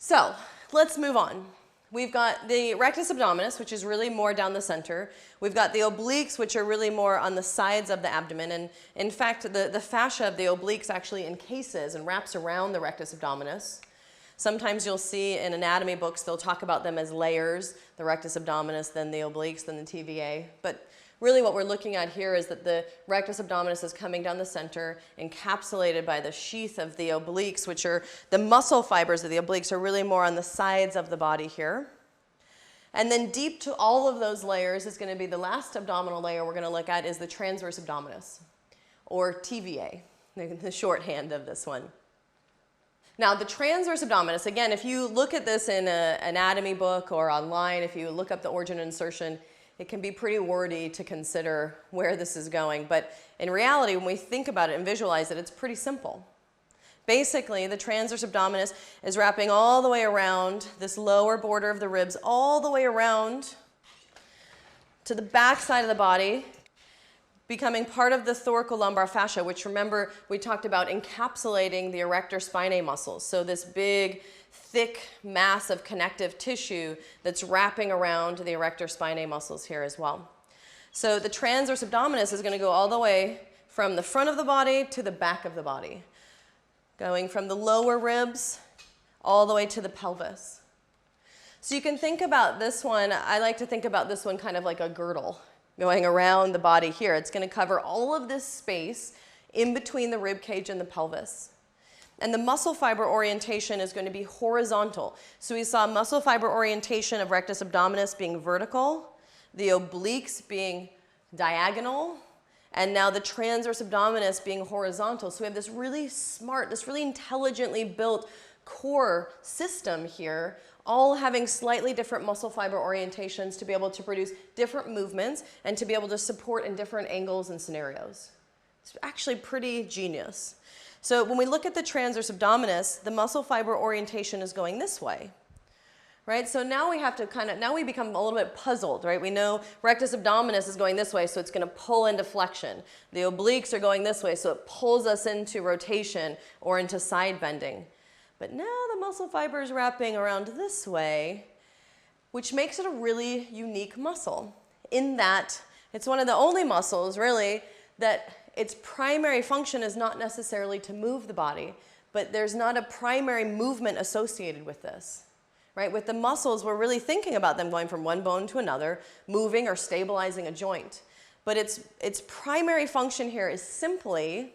So let's move on. We've got the rectus abdominis, which is really more down the center. We've got the obliques, which are really more on the sides of the abdomen. And in fact, the fascia of the obliques actually encases and wraps around the rectus abdominis. Sometimes you'll see in anatomy books, they'll talk about them as layers, the rectus abdominis, then the obliques, then the TVA. But really what we're looking at here is that the rectus abdominis is coming down the center, encapsulated by the sheath of the obliques, which are the muscle fibers of the obliques are really more on the sides of the body here. And then deep to all of those layers is going to be the last abdominal layer we're going to look at is the transverse abdominis, or TVA, the shorthand of this one. Now, the transverse abdominis, again, if you look at this in an anatomy book or online, if you look up the origin and insertion, it can be pretty wordy to consider where this is going. But in reality, when we think about it and visualize it, it's pretty simple. Basically, the transverse abdominis is wrapping all the way around this lower border of the ribs, all the way around to the back side of the body, becoming part of the thoracolumbar fascia, which remember we talked about encapsulating the erector spinae muscles. So this big, thick mass of connective tissue that's wrapping around the erector spinae muscles here as well. So the transverse abdominis is going to go all the way from the front of the body to the back of the body, going from the lower ribs all the way to the pelvis. So you can think about this one, I like to think about this one kind of like a girdle going around the body here. It's going to cover all of this space in between the rib cage and the pelvis. And the muscle fiber orientation is going to be horizontal. So we saw muscle fiber orientation of rectus abdominis being vertical, the obliques being diagonal, and now the transverse abdominis being horizontal. So we have this really smart, this really intelligently built core system here, all having slightly different muscle fiber orientations to be able to produce different movements and to be able to support in different angles and scenarios. It's actually pretty genius. So when we look at the transverse abdominis, the muscle fiber orientation is going this way, right? So now we have to now we become a little bit puzzled, right? We know rectus abdominis is going this way, so it's going to pull into flexion. The obliques are going this way, so it pulls us into rotation or into side bending. But now the muscle fiber is wrapping around this way, which makes it a really unique muscle in that it's one of the only muscles, really, that its primary function is not necessarily to move the body, but there's not a primary movement associated with this, right? With the muscles, we're really thinking about them going from one bone to another, moving or stabilizing a joint. But its primary function here is simply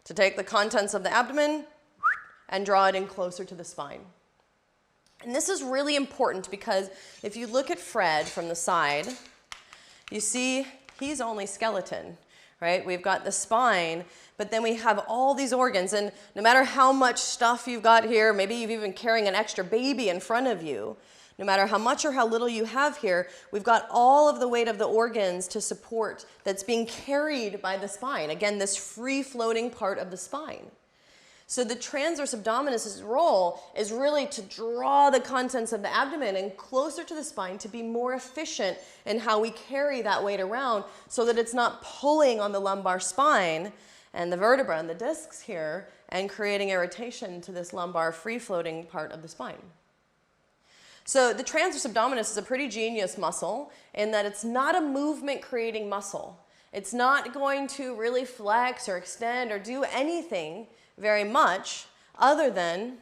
to take the contents of the abdomen and draw it in closer to the spine. And this is really important because if you look at Fred from the side, you see he's only skeleton, right? We've got the spine, but then we have all these organs, and no matter how much stuff you've got here, maybe you've even carrying an extra baby in front of you, no matter how much or how little you have here, we've got all of the weight of the organs to support that's being carried by the spine. Again, this free-floating part of the spine. So the transverse abdominis' role is really to draw the contents of the abdomen in closer to the spine to be more efficient in how we carry that weight around so that it's not pulling on the lumbar spine and the vertebra and the discs here and creating irritation to this lumbar free-floating part of the spine. So the transverse abdominis is a pretty genius muscle in that it's not a movement-creating muscle. It's not going to really flex or extend or do anything very much other than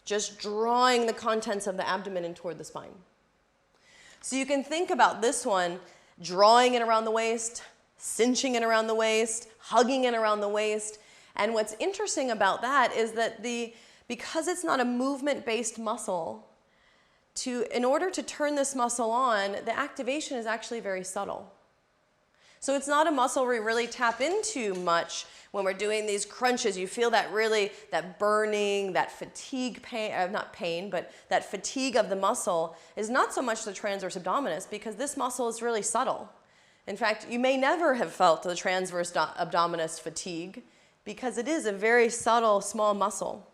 just drawing the contents of the abdomen in toward the spine. So you can think about this one, drawing it around the waist, cinching it around the waist, hugging it around the waist. And what's interesting about that is that because it's not a movement-based muscle, in order to turn this muscle on, the activation is actually very subtle. So it's not a muscle we really tap into much when we're doing these crunches. You feel that burning, that fatigue pain, not pain, but that fatigue of the muscle is not so much the transverse abdominis because this muscle is really subtle. In fact, you may never have felt the transverse abdominis fatigue because it is a very subtle, small muscle.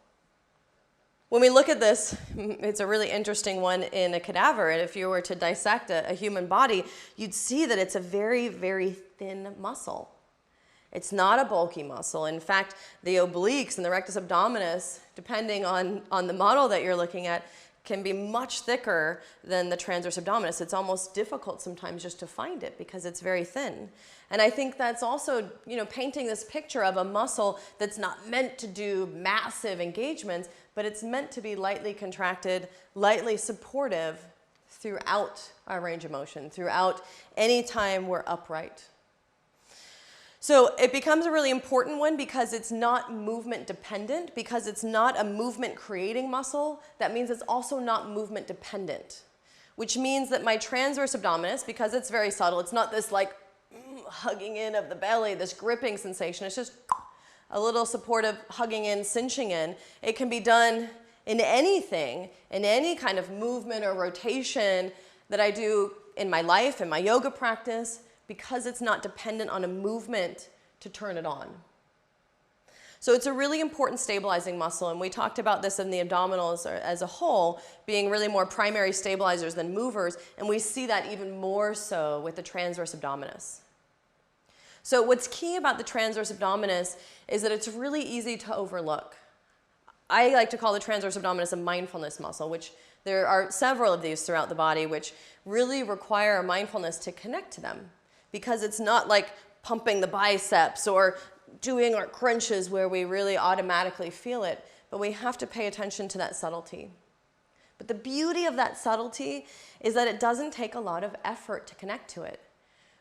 When we look at this, it's a really interesting one in a cadaver, and if you were to dissect a human body, you'd see that it's a very, very thin muscle. It's not a bulky muscle. In fact, the obliques and the rectus abdominis, depending on the model that you're looking at, can be much thicker than the transverse abdominis. It's almost difficult sometimes just to find it because it's very thin. And I think that's also, painting this picture of a muscle that's not meant to do massive engagements, but it's meant to be lightly contracted, lightly supportive throughout our range of motion, throughout any time we're upright. So it becomes a really important one because it's not movement dependent, because it's not a movement creating muscle. That means it's also not movement dependent, which means that my transverse abdominis, because it's very subtle, it's not this like hugging in of the belly, this gripping sensation. It's just a little supportive hugging in, cinching in. It can be done in anything, in any kind of movement or rotation that I do in my life, in my yoga practice, because it's not dependent on a movement to turn it on. So it's a really important stabilizing muscle, and we talked about this in the abdominals as a whole, being really more primary stabilizers than movers, and we see that even more so with the transverse abdominis. So what's key about the transverse abdominis is that it's really easy to overlook. I like to call the transverse abdominis a mindfulness muscle, which there are several of these throughout the body which really require a mindfulness to connect to them. Because it's not like pumping the biceps or doing our crunches where we really automatically feel it, but we have to pay attention to that subtlety. But the beauty of that subtlety is that it doesn't take a lot of effort to connect to it,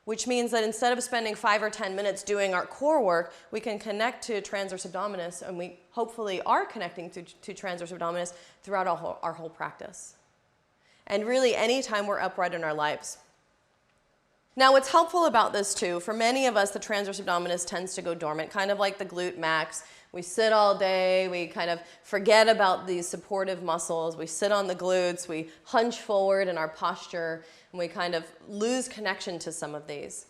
which means that instead of spending 5 or 10 minutes doing our core work, we can connect to transverse abdominis, and we hopefully are connecting to transverse abdominis throughout our whole practice. And really any time we're upright in our lives. Now, what's helpful about this too, for many of us, the transverse abdominis tends to go dormant, kind of like the glute max. We sit all day, we kind of forget about these supportive muscles, we sit on the glutes, we hunch forward in our posture, and we kind of lose connection to some of these.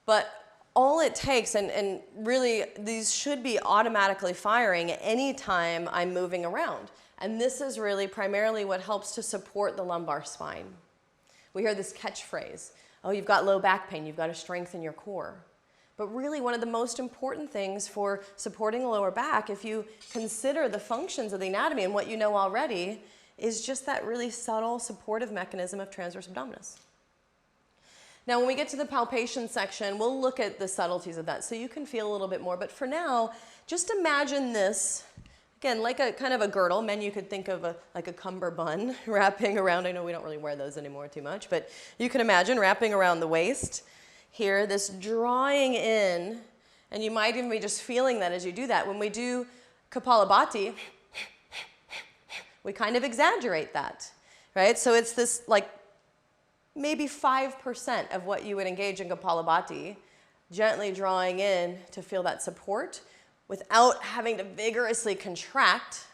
But all it takes, and really these should be automatically firing anytime I'm moving around. And this is really primarily what helps to support the lumbar spine. We hear this catchphrase, oh, you've got low back pain, you've got to strengthen your core. But really one of the most important things for supporting the lower back, if you consider the functions of the anatomy and what you know already, is just that really subtle supportive mechanism of transverse abdominis. Now when we get to the palpation section, we'll look at the subtleties of that so you can feel a little bit more. But for now, just imagine this, again, like a kind of a girdle. Men, you could think of like a cummerbund wrapping around. I know we don't really wear those anymore too much, but you can imagine wrapping around the waist. Here, this drawing in, and you might even be just feeling that as you do that. When we do Kapalabhati, we kind of exaggerate that, right? So it's this like maybe 5% of what you would engage in Kapalabhati, gently drawing in to feel that support without having to vigorously contract.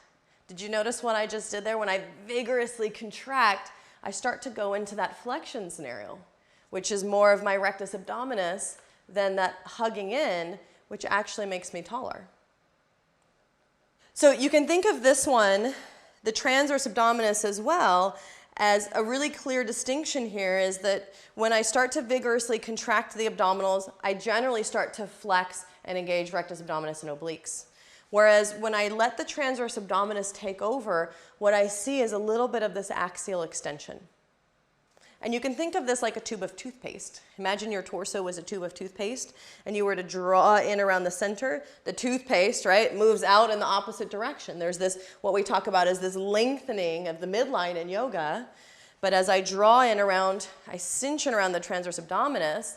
Did you notice what I just did there? When I vigorously contract, I start to go into that flexion scenario, which is more of my rectus abdominis than that hugging in, which actually makes me taller. So you can think of this one, the transverse abdominis as well, as a really clear distinction here is that when I start to vigorously contract the abdominals, I generally start to flex and engage rectus abdominis and obliques. Whereas when I let the transverse abdominis take over, what I see is a little bit of this axial extension. And you can think of this like a tube of toothpaste. Imagine your torso was a tube of toothpaste and you were to draw in around the center. The toothpaste, right, moves out in the opposite direction. There's this, what we talk about is this lengthening of the midline in yoga. But as I draw in around, I cinch in around the transverse abdominis,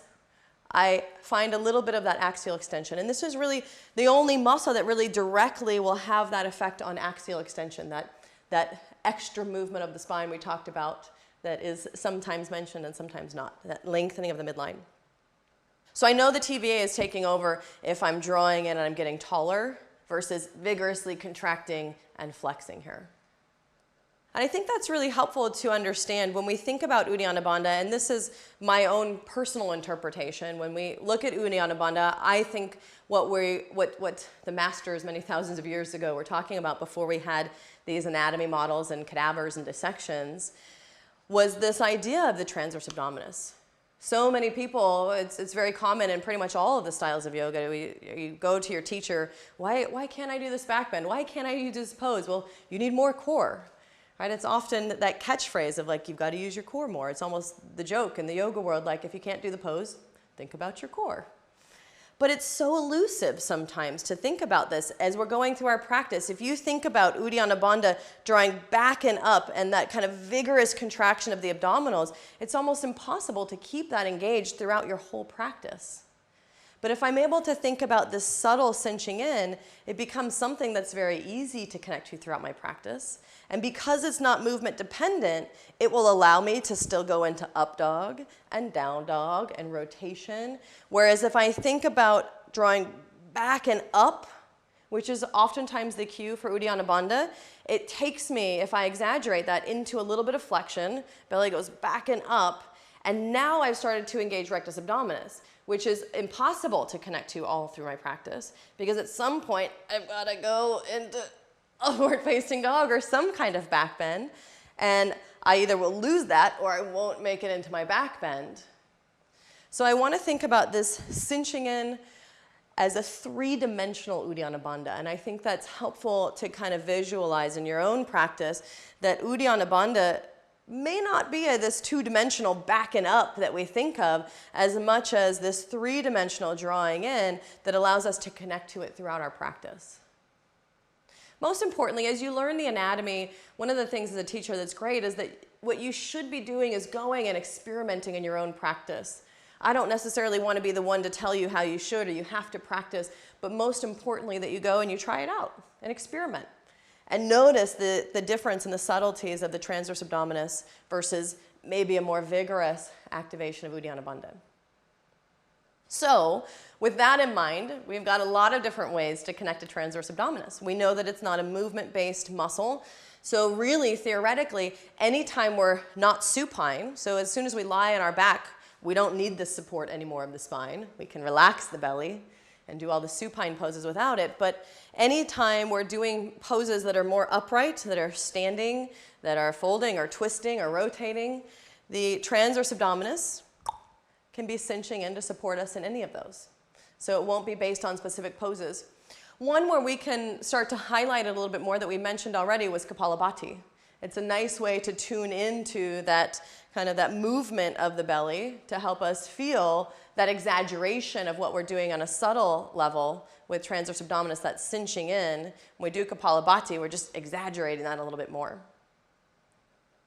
I find a little bit of that axial extension. And this is really the only muscle that really directly will have that effect on axial extension, that extra movement of the spine we talked about that is sometimes mentioned and sometimes not, that lengthening of the midline. So I know the TVA is taking over if I'm drawing in and I'm getting taller versus vigorously contracting and flexing here. And I think that's really helpful to understand when we think about Uddiyana Bandha, and this is my own personal interpretation. When we look at Uddiyana Bandha, I think what the masters many thousands of years ago were talking about before we had these anatomy models and cadavers and dissections was this idea of the transverse abdominis. So many people, it's very common in pretty much all of the styles of yoga. You go to your teacher, why can't I do this back bend? Why can't I do this pose? Well, you need more core, right? It's often that catchphrase of like, you've got to use your core more. It's almost the joke in the yoga world, like if you can't do the pose, think about your core. But it's so elusive sometimes to think about this as we're going through our practice. If you think about Uddiyana Bandha drawing back and up and that kind of vigorous contraction of the abdominals, it's almost impossible to keep that engaged throughout your whole practice. But if I'm able to think about this subtle cinching in, it becomes something that's very easy to connect to throughout my practice. And because it's not movement dependent, it will allow me to still go into up dog and down dog and rotation. Whereas if I think about drawing back and up, which is oftentimes the cue for Uddiyana Bandha, it takes me, if I exaggerate that, into a little bit of flexion. Belly goes back and up. And now I've started to engage rectus abdominis, which is impossible to connect to all through my practice, because at some point I've got to go into upward facing dog or some kind of back bend, and I either will lose that or I won't make it into my back bend. So I want to think about this cinching in as a three-dimensional Uddiyana Bandha, and I think that's helpful to kind of visualize in your own practice that Uddiyana Bandha may not be this two-dimensional back and up that we think of as much as this three-dimensional drawing in that allows us to connect to it throughout our practice. Most importantly, as you learn the anatomy, one of the things as a teacher that's great is that what you should be doing is going and experimenting in your own practice. I don't necessarily want to be the one to tell you how you should or you have to practice, but most importantly that you go and you try it out and experiment. And notice the difference in the subtleties of the transverse abdominis versus maybe a more vigorous activation of Uddiyana Bandha. So, with that in mind, we've got a lot of different ways to connect to transverse abdominis. We know that it's not a movement-based muscle. So really, theoretically, anytime we're not supine, so as soon as we lie on our back, we don't need the support anymore of the spine. We can relax the belly and do all the supine poses without it. But anytime we're doing poses that are more upright, that are standing, that are folding or twisting or rotating, the transverse abdominis can be cinching in to support us in any of those. So it won't be based on specific poses. One where we can start to highlight it a little bit more that we mentioned already was Kapalabhati. It's a nice way to tune into that kind of that movement of the belly to help us feel that exaggeration of what we're doing on a subtle level with transverse abdominis, that cinching in. When we do Kapalabhati, we're just exaggerating that a little bit more.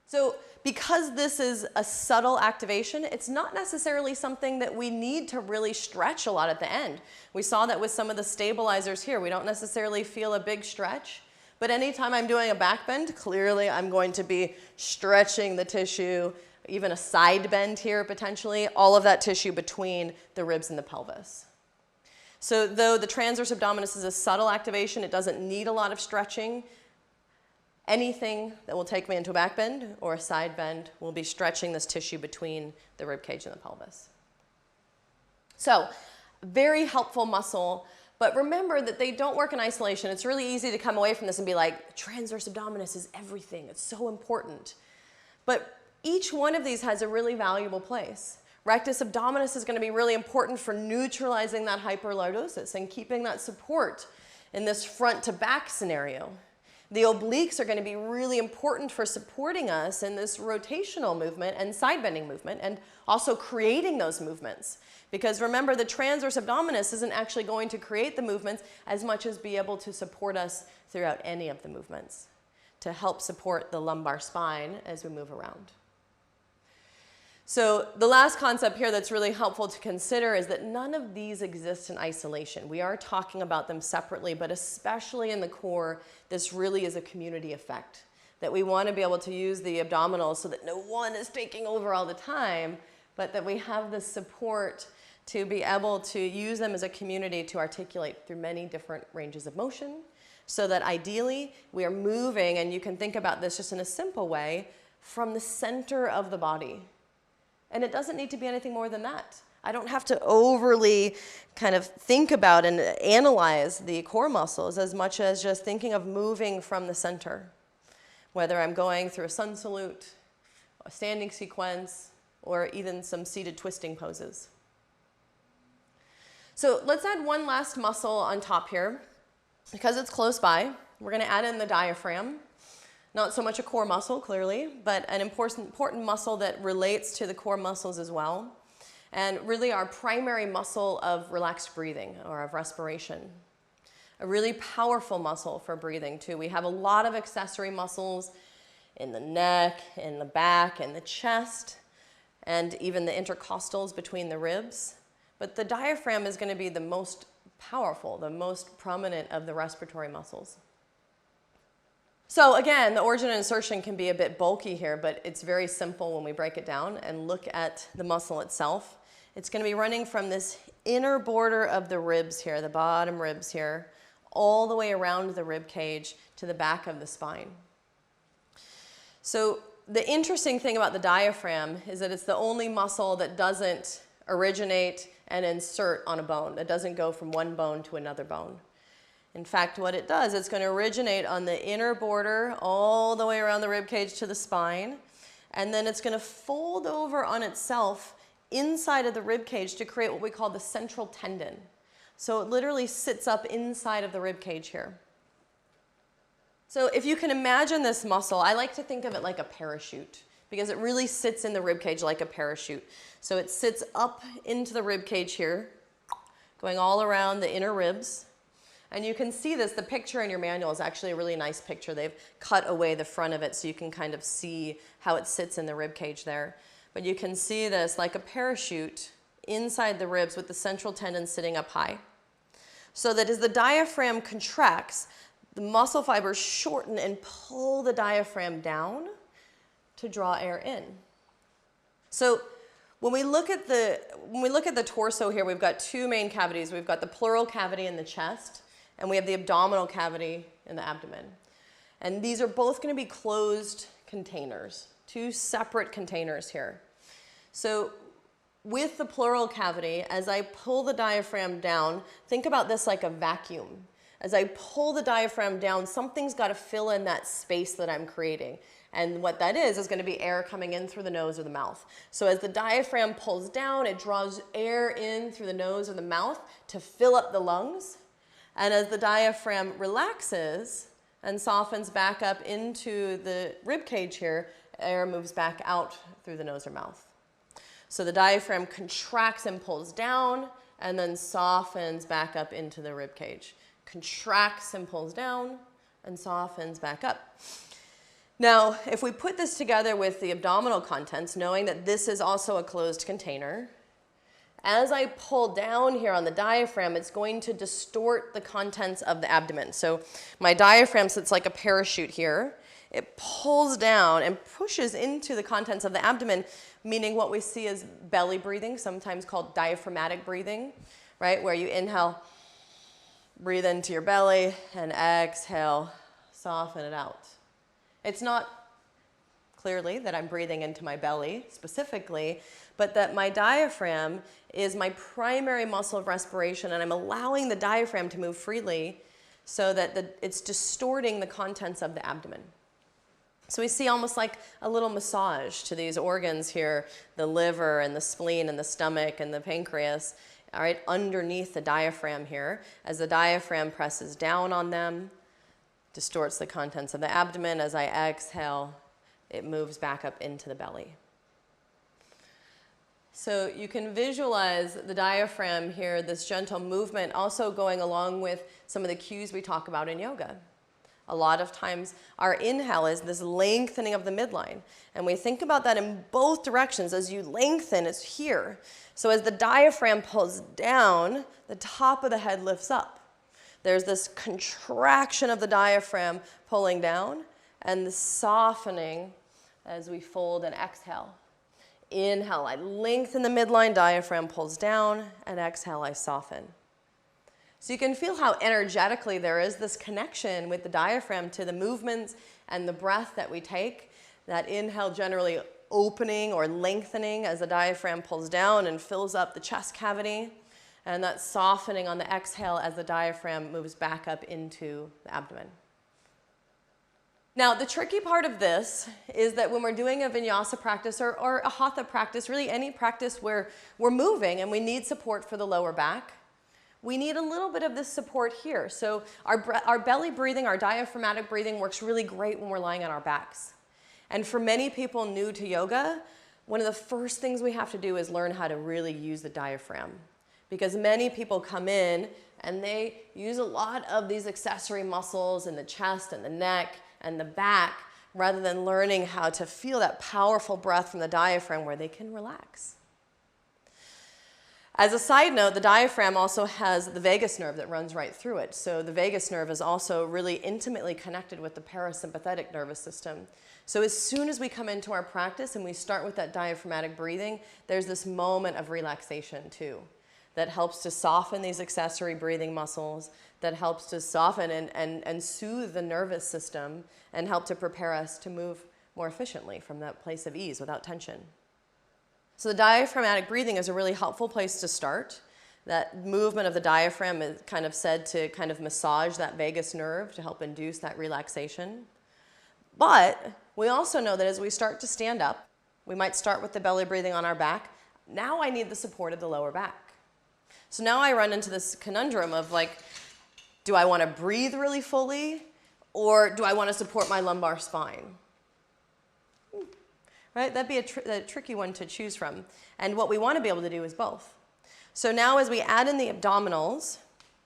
So because this is a subtle activation, it's not necessarily something that we need to really stretch a lot at the end. We saw that with some of the stabilizers here. We don't necessarily feel a big stretch. But anytime I'm doing a back bend, clearly I'm going to be stretching the tissue, even a side bend here potentially, all of that tissue between the ribs and the pelvis. So though the transverse abdominis is a subtle activation, it doesn't need a lot of stretching. Anything that will take me into a back bend or a side bend will be stretching this tissue between the rib cage and the pelvis. So, very helpful muscle, but remember that they don't work in isolation. It's really easy to come away from this and be like, transverse abdominis is everything. It's so important. But each one of these has a really valuable place. Rectus abdominis is going to be really important for neutralizing that hyperlordosis and keeping that support in this front to back scenario. The obliques are going to be really important for supporting us in this rotational movement and side bending movement, and also creating those movements. Because remember, the transverse abdominis isn't actually going to create the movements as much as be able to support us throughout any of the movements to help support the lumbar spine as we move around. So the last concept here that's really helpful to consider is that none of these exist in isolation. We are talking about them separately, but especially in the core, this really is a community effect. That we want to be able to use the abdominals so that no one is taking over all the time, but that we have the support to be able to use them as a community to articulate through many different ranges of motion, so that ideally we are moving, and you can think about this just in a simple way, from the center of the body. And it doesn't need to be anything more than that. I don't have to overly kind of think about and analyze the core muscles as much as just thinking of moving from the center. Whether I'm going through a sun salute, a standing sequence, or even some seated twisting poses. So let's add one last muscle on top here. Because it's close by, we're going to add in the diaphragm. Not so much a core muscle, clearly, but an important muscle that relates to the core muscles as well. And really our primary muscle of relaxed breathing or of respiration. A really powerful muscle for breathing too. We have a lot of accessory muscles in the neck, in the back, in the chest, and even the intercostals between the ribs. But the diaphragm is going to be the most powerful, the most prominent of the respiratory muscles. So again, the origin and insertion can be a bit bulky here, but it's very simple when we break it down and look at the muscle itself. It's going to be running from this inner border of the ribs here, the bottom ribs here, all the way around the rib cage to the back of the spine. So the interesting thing about the diaphragm is that it's the only muscle that doesn't originate and insert on a bone. That doesn't go from one bone to another bone. In fact, what it does, it's going to originate on the inner border all the way around the rib cage to the spine, and then it's going to fold over on itself inside of the rib cage to create what we call the central tendon. So it literally sits up inside of the rib cage here. So if you can imagine this muscle, I like to think of it like a parachute because it really sits in the rib cage like a parachute. So it sits up into the rib cage here, going all around the inner ribs. And you can see this, the picture in your manual is actually a really nice picture. They've cut away the front of it so you can kind of see how it sits in the rib cage there. But you can see this like a parachute inside the ribs with the central tendon sitting up high. So that as the diaphragm contracts, the muscle fibers shorten and pull the diaphragm down to draw air in. So when we look at the torso here, we've got two main cavities. We've got the pleural cavity in the chest, and we have the abdominal cavity in the abdomen. And these are both going to be closed containers, two separate containers here. So with the pleural cavity, as I pull the diaphragm down, think about this like a vacuum. As I pull the diaphragm down, something's got to fill in that space that I'm creating. And what that is going to be air coming in through the nose or the mouth. So as the diaphragm pulls down, it draws air in through the nose or the mouth to fill up the lungs. And as the diaphragm relaxes and softens back up into the rib cage here, air moves back out through the nose or mouth. So the diaphragm contracts and pulls down and then softens back up into the rib cage. Contracts and pulls down and softens back up. Now, if we put this together with the abdominal contents, knowing that this is also a closed container, as I pull down here on the diaphragm, it's going to distort the contents of the abdomen. So my diaphragm sits like a parachute here. It pulls down and pushes into the contents of the abdomen, meaning what we see is belly breathing, sometimes called diaphragmatic breathing, right? Where you inhale, breathe into your belly, and exhale, soften it out. It's not clearly that I'm breathing into my belly specifically, but that my diaphragm is my primary muscle of respiration, and I'm allowing the diaphragm to move freely so that it's distorting the contents of the abdomen. So we see almost like a little massage to these organs here, the liver and the spleen and the stomach and the pancreas, all right, underneath the diaphragm here. As the diaphragm presses down on them, distorts the contents of the abdomen. As I exhale, it moves back up into the belly. So you can visualize the diaphragm here, this gentle movement, also going along with some of the cues we talk about in yoga. A lot of times our inhale is this lengthening of the midline. And we think about that in both directions. As you lengthen, it's here. So as the diaphragm pulls down, the top of the head lifts up. There's this contraction of the diaphragm pulling down and the softening as we fold and exhale. Inhale, I lengthen the midline, diaphragm pulls down, and exhale, I soften. So you can feel how energetically there is this connection with the diaphragm to the movements and the breath that we take. That inhale generally opening or lengthening as the diaphragm pulls down and fills up the chest cavity. And that softening on the exhale as the diaphragm moves back up into the abdomen. Now, the tricky part of this is that when we're doing a vinyasa practice or a hatha practice, really any practice where we're moving and we need support for the lower back, we need a little bit of this support here. So our belly breathing, our diaphragmatic breathing works really great when we're lying on our backs. And for many people new to yoga, one of the first things we have to do is learn how to really use the diaphragm. Because many people come in and they use a lot of these accessory muscles in the chest and the neck and the back, rather than learning how to feel that powerful breath from the diaphragm where they can relax. As a side note, the diaphragm also has the vagus nerve that runs right through it. So the vagus nerve is also really intimately connected with the parasympathetic nervous system. So as soon as we come into our practice and we start with that diaphragmatic breathing, there's this moment of relaxation too, that helps to soften these accessory breathing muscles, that helps to soften and soothe the nervous system and help to prepare us to move more efficiently from that place of ease without tension. So the diaphragmatic breathing is a really helpful place to start. That movement of the diaphragm is kind of said to kind of massage that vagus nerve to help induce that relaxation. But we also know that as we start to stand up, we might start with the belly breathing on our back. Now I need the support of the lower back. So now I run into this conundrum of like, do I want to breathe really fully or do I want to support my lumbar spine? Right? That'd be a tricky one to choose from. And what we want to be able to do is both. So now as we add in the abdominals,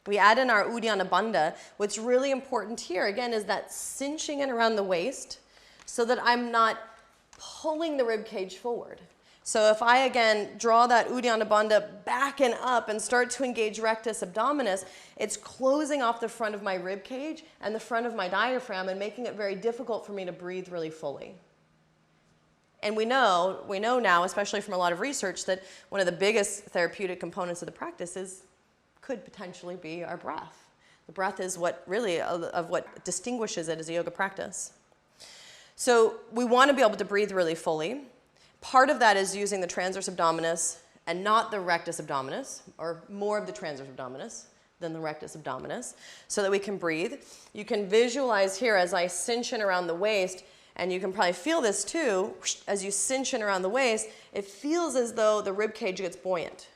we add in our Uddiyana Bandha. What's really important here, again, is that cinching in around the waist so that I'm not pulling the rib cage forward. So if I, again, draw that Uddiyana Bandha back and up and start to engage rectus abdominis, it's closing off the front of my rib cage and the front of my diaphragm and making it very difficult for me to breathe really fully. And we know now, especially from a lot of research, that one of the biggest therapeutic components of the practice could potentially be our breath. The breath is what really of what distinguishes it as a yoga practice. So we want to be able to breathe really fully. Part of that is using the transverse abdominis and not the rectus abdominis, or more of the transverse abdominis than the rectus abdominis, so that we can breathe. You can visualize here as I cinch in around the waist, and you can probably feel this too, as you cinch in around the waist, it feels as though the rib cage gets buoyant.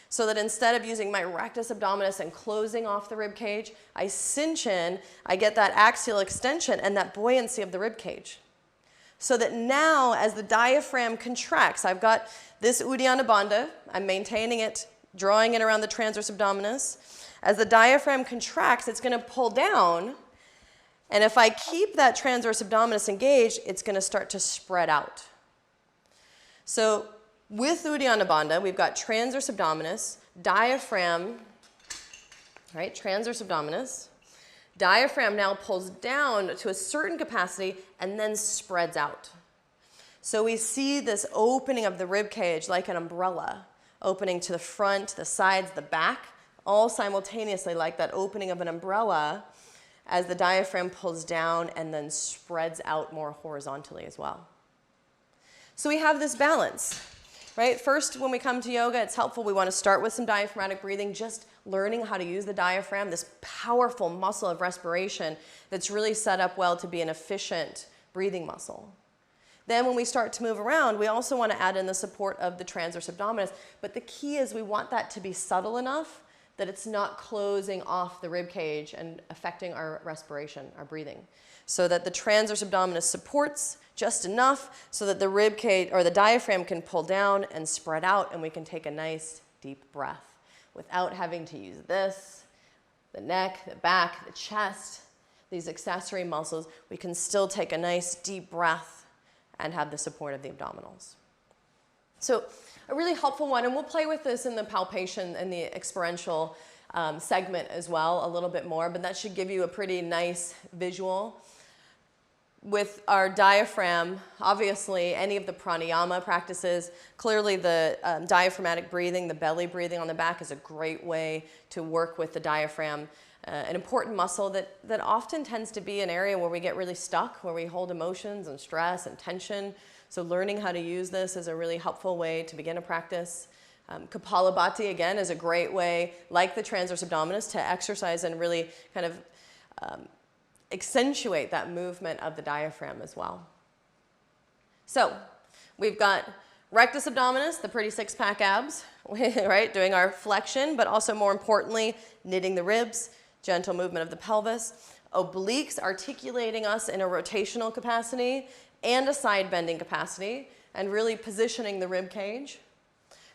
So that instead of using my rectus abdominis and closing off the rib cage, I cinch in, I get that axial extension and that buoyancy of the rib cage. So that now, as the diaphragm contracts, I've got this Uddiyana Bandha, I'm maintaining it, drawing it around the transverse abdominis. As the diaphragm contracts, it's going to pull down. And if I keep that transverse abdominis engaged, it's going to start to spread out. So with Uddiyana Bandha, we've got transverse abdominis, diaphragm, right, transverse abdominis. Diaphragm now pulls down to a certain capacity and then spreads out. So we see this opening of the rib cage like an umbrella, opening to the front, the sides, the back, all simultaneously like that opening of an umbrella as the diaphragm pulls down and then spreads out more horizontally as well. So we have this balance, right? First, when we come to yoga, it's helpful. We want to start with some diaphragmatic breathing, just learning how to use the diaphragm, this powerful muscle of respiration that's really set up well to be an efficient breathing muscle. Then when we start to move around, we also want to add in the support of the transverse abdominis. But the key is we want that to be subtle enough that it's not closing off the rib cage and affecting our respiration, our breathing. So that the transverse abdominis supports just enough so that the rib cage or the diaphragm can pull down and spread out and we can take a nice deep breath without having to use this, the neck, the back, the chest, these accessory muscles. We can still take a nice deep breath and have the support of the abdominals. So a really helpful one, and we'll play with this in the palpation and the experiential segment as well a little bit more, but that should give you a pretty nice visual. With our diaphragm, obviously any of the pranayama practices, clearly the diaphragmatic breathing, the belly breathing on the back is a great way to work with the diaphragm. An important muscle that often tends to be an area where we get really stuck, where we hold emotions and stress and tension. So learning how to use this is a really helpful way to begin a practice. Kapalabhati, again, is a great way, like the transverse abdominis, to exercise and really kind of accentuate that movement of the diaphragm as well. So we've got rectus abdominis, the pretty six-pack abs, right, doing our flexion, but also more importantly, knitting the ribs, gentle movement of the pelvis. Obliques articulating us in a rotational capacity and a side bending capacity, and really positioning the rib cage.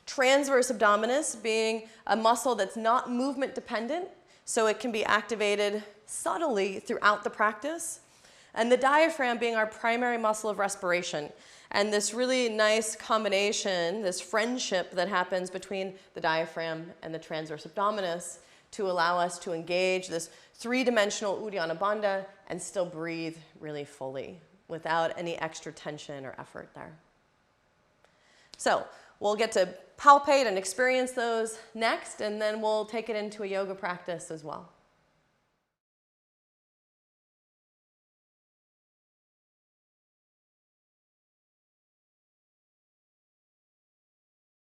Transverse abdominis being a muscle that's not movement dependent, so it can be activated subtly throughout the practice. And the diaphragm being our primary muscle of respiration. And this really nice combination, this friendship that happens between the diaphragm and the transverse abdominis to allow us to engage this three-dimensional Uddiyana Bandha and still breathe really fully without any extra tension or effort there. So we'll get to palpate and experience those next, and then we'll take it into a yoga practice as well.